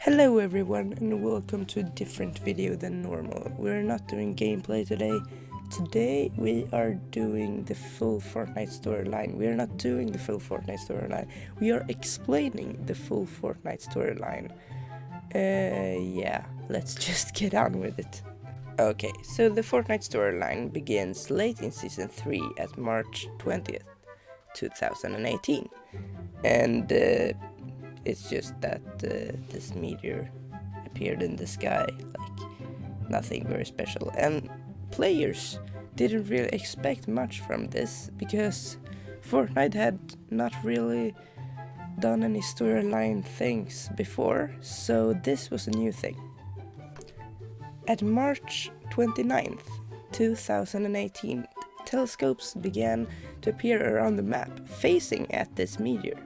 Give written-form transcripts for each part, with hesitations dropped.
Hello everyone and welcome to a different video than normal. We're not doing gameplay today. Today we are doing the full Fortnite storyline. We are not doing the full Fortnite storyline. We are explaining the full Fortnite storyline. Yeah, let's just get on with it. Okay, so the Fortnite storyline begins late in Season 3 at March 20th, 2018. And it's just that this meteor appeared in the sky, like nothing very special. And players didn't really expect much from this because Fortnite had not really done any storyline things before, so this was a new thing. At March 29th, 2018, telescopes began to appear around the map facing at this meteor.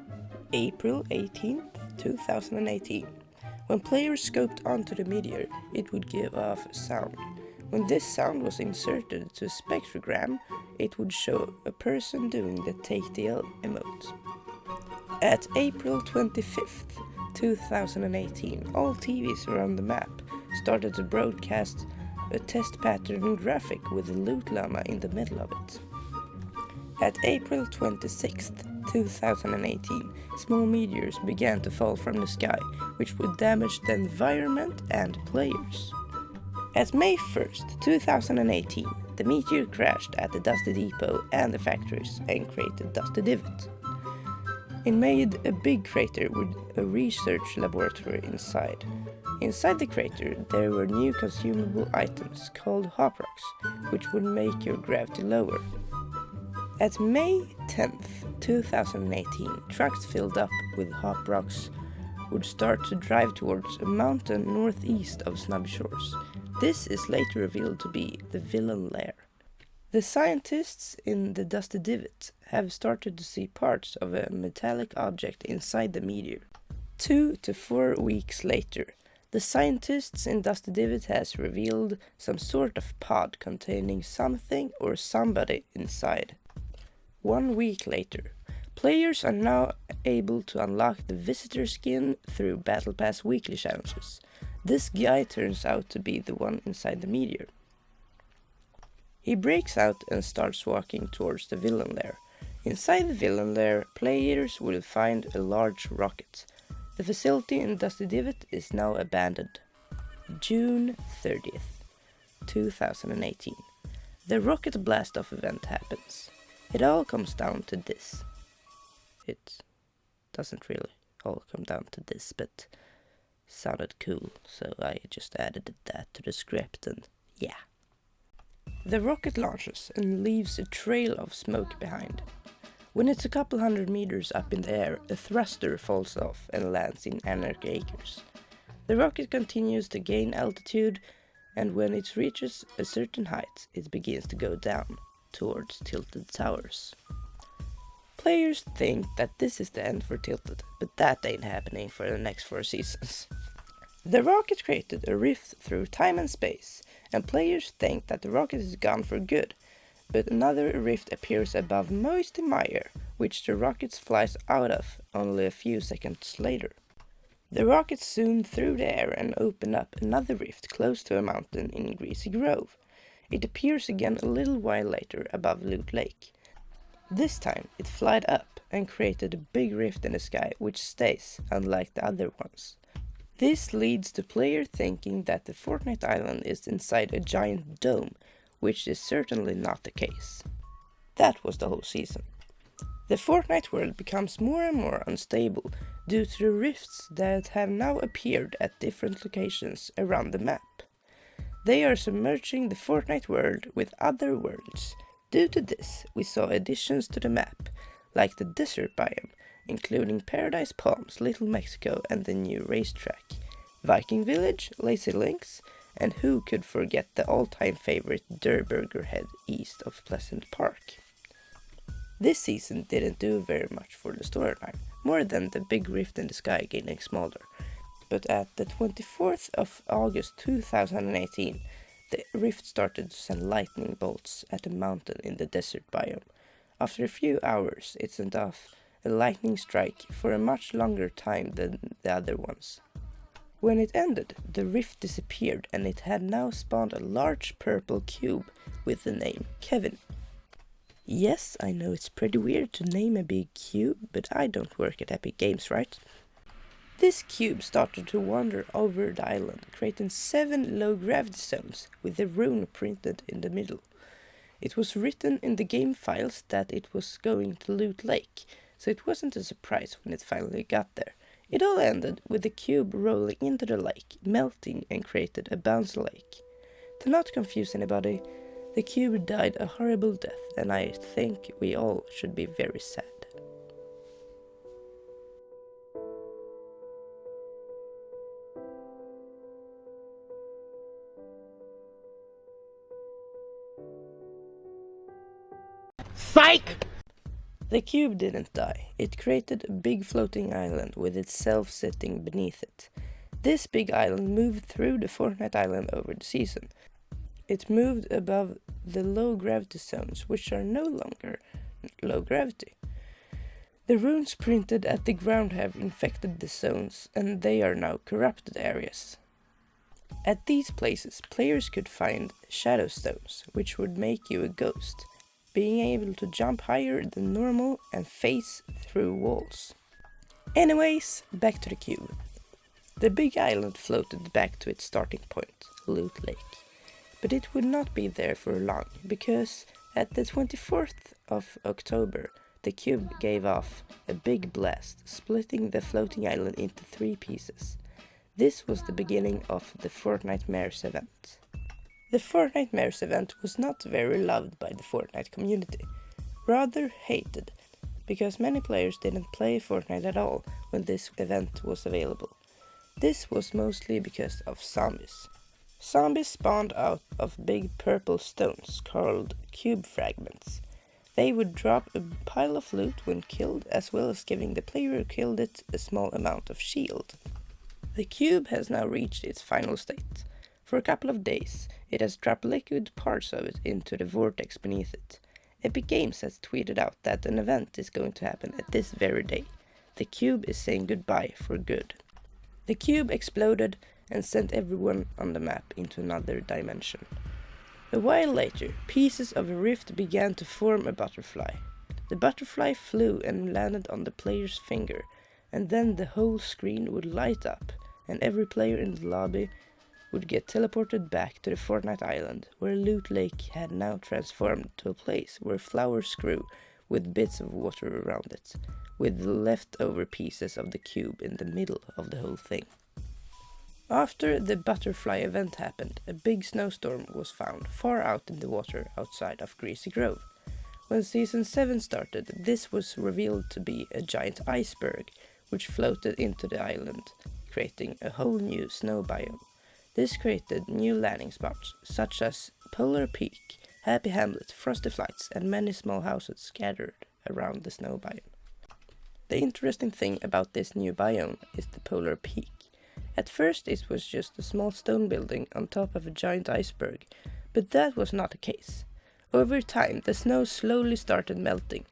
April 18th, 2018. When players scoped onto the meteor, it would give off a sound. When this sound was inserted to a spectrogram, it would show a person doing the Take the L emote. At April 25th, 2018, all TVs around the map started to broadcast a test pattern graphic with a loot llama in the middle of it. At April 26th, 2018, small meteors began to fall from the sky, which would damage the environment and players. At May 1st, 2018, the meteor crashed at the Dusty Depot and the factories and created Dusty Divot. It made a big crater with a research laboratory inside. Inside the crater, there were new consumable items called hop rocks, which would make your gravity lower. At May 10th, 2018, trucks filled up with hop rocks would start to drive towards a mountain northeast of Snub Shores. This is later revealed to be the villain lair. The scientists in the Dusty Divot have started to see parts of a metallic object inside the meteor. 2 to 4 weeks later, the scientists in Dusty Divot has revealed some sort of pod containing something or somebody inside. 1 week later, players are now able to unlock the visitor skin through Battle Pass weekly challenges. This guy turns out to be the one inside the meteor. He breaks out and starts walking towards the villain lair. Inside the villain lair, players will find a large rocket. The facility in Dusty Divot is now abandoned. June 30th, 2018. The rocket blast-off event happens. It all comes down to this. It doesn't really all come down to this, but sounded cool, so I just added that to the script and yeah. The rocket launches and leaves a trail of smoke behind. When it's a couple hundred meters up in the air, a thruster falls off and lands in Anarchy Acres. The rocket continues to gain altitude, and when it reaches a certain height, it begins to go down towards Tilted Towers. Players think that this is the end for Tilted, but that ain't happening for the next 4 seasons. The rocket created a rift through time and space, and players think that the rocket is gone for good, but another rift appears above Moisty Mire, which the rocket flies out of only a few seconds later. The rocket zoomed through the air and opened up another rift close to a mountain in Greasy Grove. It appears again a little while later above Loot Lake. This time it flied up and created a big rift in the sky which stays, unlike the other ones. This leads to player thinking that the Fortnite island is inside a giant dome, which is certainly not the case. That was the whole season. The Fortnite world becomes more and more unstable due to the rifts that have now appeared at different locations around the map. They are submerging the Fortnite world with other worlds. Due to this, we saw additions to the map, like the desert biome, including Paradise Palms, Little Mexico and the new racetrack, Viking Village, Lazy Links, and who could forget the all-time favorite Durburger Head east of Pleasant Park. This season didn't do very much for the storyline, more than the big rift in the sky getting smaller. But at the 24th of August 2018, the rift started to send lightning bolts at a mountain in the desert biome. After a few hours, it sent off a lightning strike for a much longer time than the other ones. When it ended, the rift disappeared and it had now spawned a large purple cube with the name Kevin. Yes, I know it's pretty weird to name a big cube, but I don't work at Epic Games, right? This cube started to wander over the island, creating 7 low-gravity zones with a rune printed in the middle. It was written in the game files that it was going to Loot Lake, so it wasn't a surprise when it finally got there. It all ended with the cube rolling into the lake, melting and created a bounce lake. To not confuse anybody, the cube died a horrible death, and I think we all should be very sad. Psych! The cube didn't die. It created a big floating island with itself sitting beneath it. This big island moved through the Fortnite island over the season. It moved above the low gravity zones, which are no longer low gravity. The runes printed at the ground have infected the zones, and they are now corrupted areas. At these places, players could find shadow stones, which would make you a ghost, being able to jump higher than normal and phase through walls. Anyways, back to the cube. The big island floated back to its starting point, Loot Lake. But it would not be there for long, because at the 24th of October, the cube gave off a big blast, splitting the floating island into 3 pieces. This was the beginning of the Fortnite Mares event. The Fortnite Mares event was not very loved by the Fortnite community, rather hated, because many players didn't play Fortnite at all when this event was available. This was mostly because of zombies. Zombies spawned out of big purple stones called cube fragments. They would drop a pile of loot when killed, as well as giving the player who killed it a small amount of shield. The cube has now reached its final state. For a couple of days, it has dropped liquid parts of it into the vortex beneath it. Epic Games has tweeted out that an event is going to happen at this very day. The cube is saying goodbye for good. The cube exploded and sent everyone on the map into another dimension. A while later, pieces of a rift began to form a butterfly. The butterfly flew and landed on the player's finger, and then the whole screen would light up, and every player in the lobby would get teleported back to the Fortnite island, where Loot Lake had now transformed to a place where flowers grew with bits of water around it, with the leftover pieces of the cube in the middle of the whole thing. After the butterfly event happened, a big snowstorm was found far out in the water outside of Greasy Grove. When Season 7 started, this was revealed to be a giant iceberg, which floated into the island, creating a whole new snow biome. This created new landing spots, such as Polar Peak, Happy Hamlet, Frosty Flights, and many small houses scattered around the snow biome. The interesting thing about this new biome is the Polar Peak. At first it was just a small stone building on top of a giant iceberg, but that was not the case. Over time, the snow slowly started melting.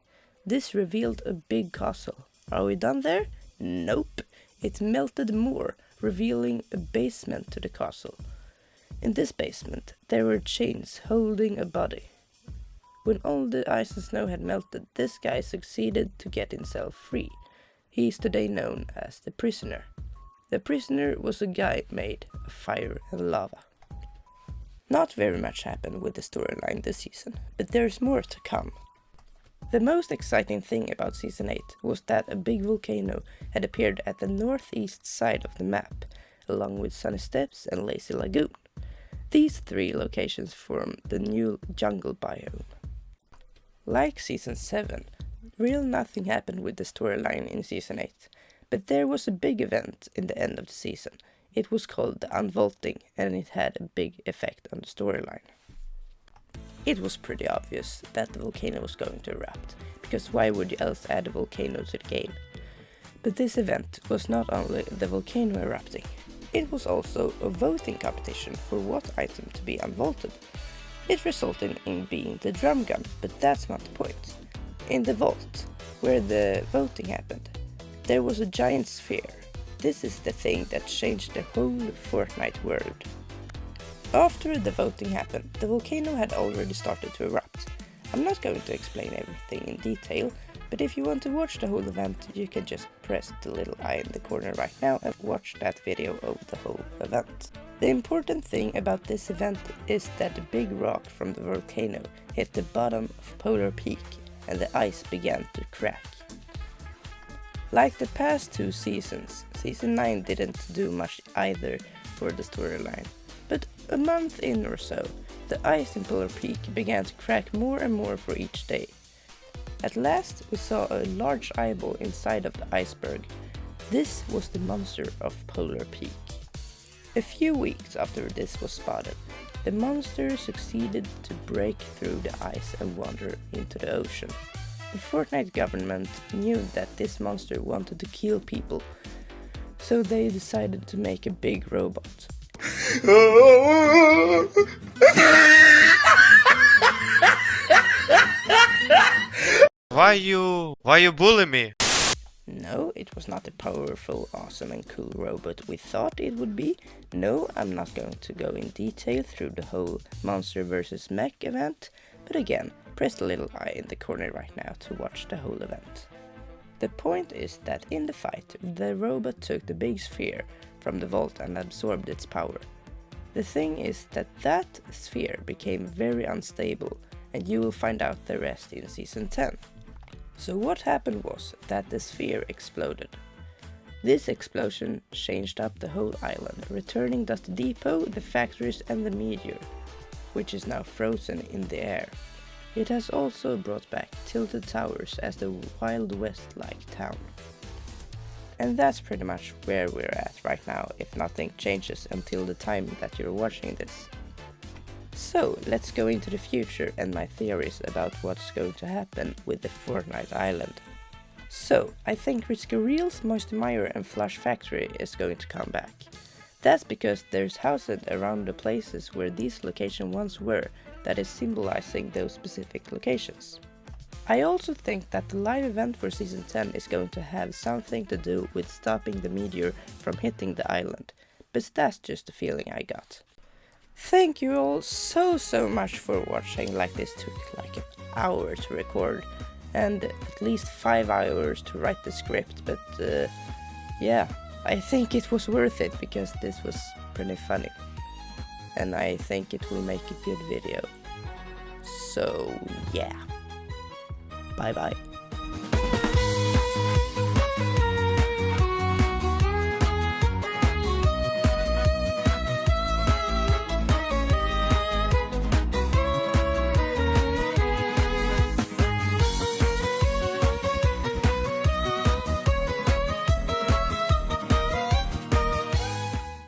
This revealed a big castle. Are we done there? Nope. It melted more, revealing a basement to the castle. In this basement, there were chains holding a body. When all the ice and snow had melted, this guy succeeded to get himself free. He is today known as the Prisoner. The Prisoner was a guy made of fire and lava. Not very much happened with the storyline this season, but there's more to come. The most exciting thing about Season 8 was that a big volcano had appeared at the northeast side of the map, along with Sunny Steps and Lazy Lagoon. These 3 locations form the new jungle biome. Like Season 7, really nothing happened with the storyline in Season 8, but there was a big event in the end of the season. It was called the Unvaulting, and it had a big effect on the storyline. It was pretty obvious that the volcano was going to erupt, because why would you else add a volcano to the game? But this event was not only the volcano erupting, it was also a voting competition for what item to be unvaulted. It resulted in being the drum gun, but that's not the point. In the vault, where the voting happened, there was a giant sphere. this is the thing that changed the whole Fortnite world. After the voting happened, the volcano had already started to erupt. I'm not going to explain everything in detail, but if you want to watch the whole event, you can just press the little eye in the corner right now and watch that video of the whole event. The important thing about this event is that the big rock from the volcano hit the bottom of Polar Peak and the ice began to crack. Like the past 2 seasons, Season 9 didn't do much either for the storyline, but a month in or so, the ice in Polar Peak began to crack more and more for each day. At last, we saw a large eyeball inside of the iceberg. This was the monster of Polar Peak. A few weeks after this was spotted, the monster succeeded to break through the ice and wander into the ocean. The Fortnite government knew that this monster wanted to kill people, so they decided to make a big robot. Why you bully me? No, it was not the powerful, awesome and cool robot we thought it would be. No, I'm not going to go in detail through the whole Monster vs. Mech event, but again, press the little eye in the corner right now to watch the whole event. The point is that in the fight, the robot took the big sphere from the vault and absorbed its power. The thing is that that sphere became very unstable, and you will find out the rest in Season 10. So what happened was that the sphere exploded. This explosion changed up the whole island, returning Dusty Depot, the factories and the meteor, which is now frozen in the air. It has also brought back Tilted Towers as the Wild West-like town. And that's pretty much where we're at right now, if nothing changes until the time that you're watching this. So, let's go into the future and my theories about what's going to happen with the Fortnite island. So, I think Risky Reels, Moisty Mire and Flush Factory is going to come back. That's because there's houses around the places where these locations once were that is symbolizing those specific locations. I also think that the live event for Season 10 is going to have something to do with stopping the meteor from hitting the island, but that's just a feeling I got. Thank you all so much for watching. Like, this took like an hour to record and at least 5 hours to write the script, but yeah, I think it was worth it because this was pretty funny and I think it will make a good video. So yeah, bye bye.